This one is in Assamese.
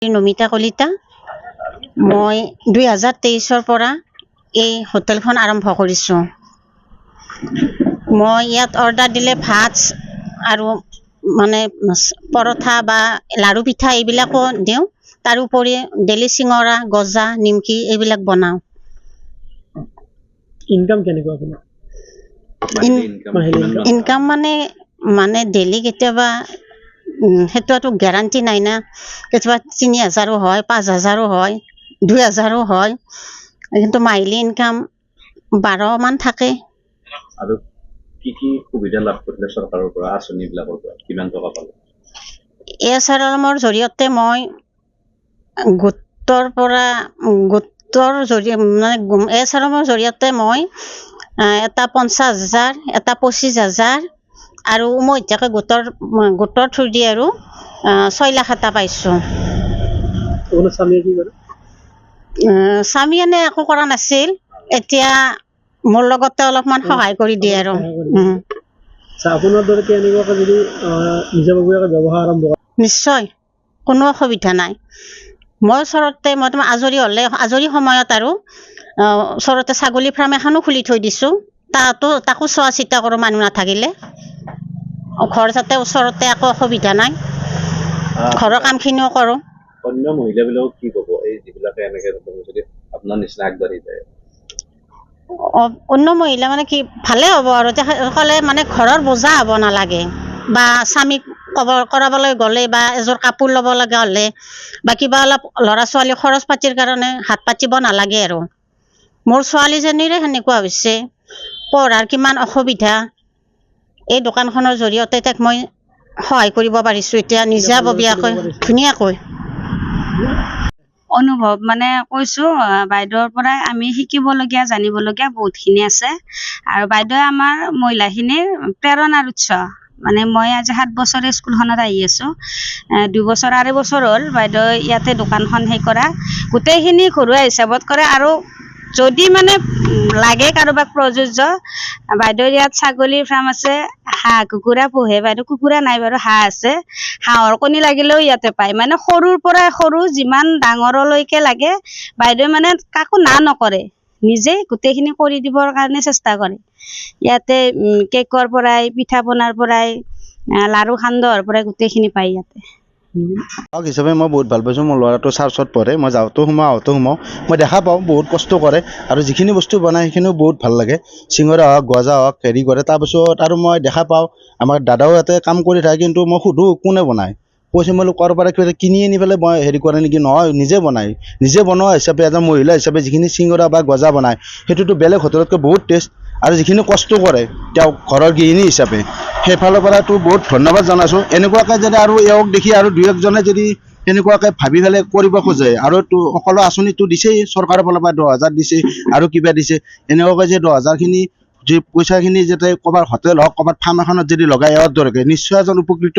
নমিতা কলিতা মই 2023 পৰা এই হোটেলখন আৰম্ভ কৰিছোঁ। মই ইয়াত অৰ্ডাৰ দিলে ভাত আৰু মানে পৰঠা বা লাৰু পিঠা এইবিলাকো দিওঁ। তাৰোপৰি ডেলি চিঙৰা, গজা, নিমকি এইবিলাক বনাওঁ। ইনকাম কেনেকুৱা আপোনাৰ? ইনকাম মানে ডেলি কেতিয়াবা সেইটোতো গেৰাণ্টি নাই না। কেতিয়াবা 3,000 হয়, 5,000 হয়, 2,000 হয়, কিন্তু মাহিলী ইনকাম 12 মান থাকে। আৰু কি সুবিধা লাভ কৰিলে চৰকাৰৰ পৰা, আঁচনিবিলাকৰ পৰা কিমান টকা পালে? এছআৰএমৰ জৰিয়তে মই গোটৰ এছআৰএমৰ জৰিয়তে মই এটা 50,000, এটা 25,000 আৰু মই এতিয়াকে গোটৰ থ্ৰু দি আৰু 6 লাখ এটা পাইছোঁ। স্বামী এনে একো কৰা নাছিল, এতিয়া মোৰ লগতে অলপমান সহায় কৰি দিয়ে আৰু। আপোনাৰ দৰে এনেকুৱাকে যদি নিজাববীয়াকৈ ব্যৱসায় আৰম্ভ কৰে নিশ্চয় কোনো অসুবিধা নাই। মই ওচৰতে তোমাৰ আজৰি সময়ত আৰু ওচৰতে ছাগলী ফাৰ্ম এখনো খুলি থৈ দিছোঁ। তাকো চোৱা চিতা কৰোঁ মানুহ নাথাকিলে। ঘৰ যাতে ওচৰতে একো অসুবিধা নাই, ঘৰৰ কামখিনিও কৰোঁ। অন্য মহিলাবিলাকক কি ক'ব এই যিবিলাকে এনেকে যদি আপোনাৰ নিচিনা আগবাঢ়ি যায়? অন্য মহিলা কি ভালে হ'ব আৰু ক'লে ঘৰৰ বোজা হ'ব নালাগে। বা স্বামীক কৰাবলৈ গ'লে বা এযোৰ কাপোৰ ল'ব লগা হ'লে বা কিবা অলপ ল'ৰা ছোৱালী খৰচ পাতিৰ কাৰণে হাত পাতিব নালাগে আৰু। মোৰ ছোৱালীজনীৰে সেনেকুৱা হৈছে, পঢ়াৰ কিমান অসুবিধা। এই দোকানখনৰ জৰিয়তে তাক মই সহায় কৰিব পাৰিছোঁ এতিয়া নিজাববীয়াকৈ ধুনীয়াকৈ। অনুভৱ কৈছোঁ, বাইদেউৰ পৰাই আমি শিকিবলগীয়া, জানিবলগীয়া বহুতখিনি আছে। আৰু বাইদেৱে আমাৰ মহিলাখিনিৰ প্ৰেৰণাৰ উৎস। মই আজি 7 বছৰে স্কুলখনত আহি আছোঁ। 2 বছৰ 2.5 বছৰ হ'ল বাইদেউ ইয়াতে দোকানখন কৰা। গোটেইখিনি ঘৰুৱা হিচাপত কৰে। আৰু যদি লাগে কাৰোবাক প্ৰযোজ্য, বাইদেউৰ ইয়াত ছাগলীৰ ফাৰ্ম আছে, হাঁহ কুকুৰা পোহে বাইদেউ। কুকুৰা নাই বাৰু, হাঁহ আছে। হাঁহৰ কণী লাগিলেও ইয়াতে পায়। সৰুৰ পৰাই যিমান ডাঙৰলৈকে লাগে বাইদেউ কাকো না নকৰে, নিজেই গোটেইখিনি কৰি দিবৰ কাৰণে চেষ্টা কৰে। ইয়াতে কেকৰ পৰাই, পিঠা পনাৰ পৰাই, লাৰু সান্দহৰ পৰাই গোটেইখিনি পায় ইয়াতে। হিচাপে মই বহুত ভাল পাইছোঁ। মোৰ ল'ৰাটো চাৰ্চত পঢ়ে, মই যাওঁতেও সোমাওঁ আহোঁতেও সোমাওঁ। মই দেখা পাওঁ বহুত কষ্ট কৰে আৰু যিখিনি বস্তু বনায় সেইখিনিও বহুত ভাল লাগে। চিঙৰা হওক, গজা হওক, কৰে। তাৰপিছত আৰু মই দেখা পাওঁ আমাৰ দাদাও ইয়াতে কাম কৰি থাকে, কিন্তু মই সুধোঁ কোনে বনায়, কৈছে মই ক'ৰ পৰা কিনি আনি পেলাই মই কৰে নেকি? নহয়, নিজে বনায়। নিজে বনোৱা হিচাপে এজন মহিলা হিচাপে যিখিনি চিঙৰা বা গজা বনায় সেইটোতো বেলেগ হোটেলতকৈ বহুত টেষ্ট। আৰু যিখিনি কষ্ট কৰে তেওঁ ঘৰৰ গৃহিণী হিচাপে, সেইফালৰ পৰাতো বহুত ধন্যবাদ জনাইছোঁ। এনেকুৱাকৈ যদি আৰু এওঁক দেখি আৰু 2-1জনে যদি এনেকুৱাকৈ ভাবি পেলাই কৰিব খোজে, আৰু সকলো আঁচনিটো দিছেই চৰকাৰৰ ফালৰ পৰা 10,000 দিছে আৰু কিবা দিছে। এনেকুৱাকৈ যে 10,000খিনি পইচাখিনি যাতে ক'ৰবাত হোটেল হওক, ক'ৰবাত ফাৰ্ম এখনত যদি লগাই এওঁৰ দৰে নিশ্চয় এজন উপকৃত